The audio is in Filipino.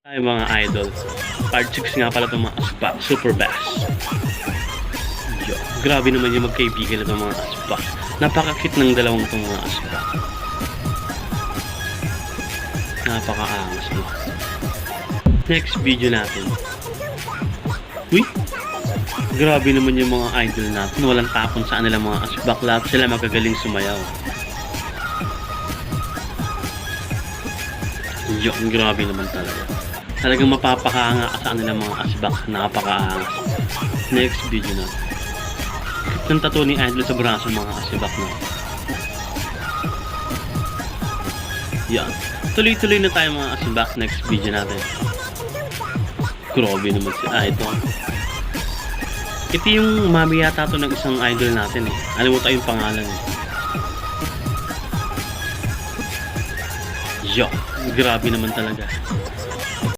Ay mga idol, part 6 nga pala itong mga aspak, super bass. Yo, grabe naman yung magkaibigan na itong mga aspak. Napaka-cute ng dalawang itong mga aspak. Napaka-angas mo. Next video natin. Uy, grabe naman yung mga idol natin. Walang tapon sa kanilang mga aspak. Lahat sila magagaling sumayaw. Yo, grabe naman talaga. Talagang mapapakahanga ka sa kanilang mga asbak. Napakaangas. Next video na. Ng tattoo ni Idol sa braso mga asbak na. Yan. Tuloy-tuloy na tayo mga asbak. Next video natin. Grabe naman si Idol. Ito yung mami yata to ng isang idol natin eh. Alam mo tayo yung pangalan eh. Yo, grabe naman talaga.